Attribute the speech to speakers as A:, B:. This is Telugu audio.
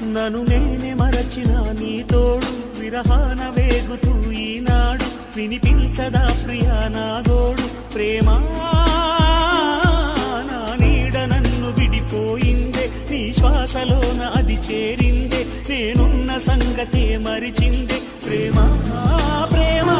A: నన్ను నేనే మరచిన నీ తోడు విరహాన వేగుతూ ఈనాడు వినిపించదా ప్రియా నా గోడు ప్రేమా నా నీడ నన్ను విడిపోయిందే నీ శ్వాసలోన అది చేరిందే నేనున్న సంగతే మరిచిందే ప్రేమా ప్రేమా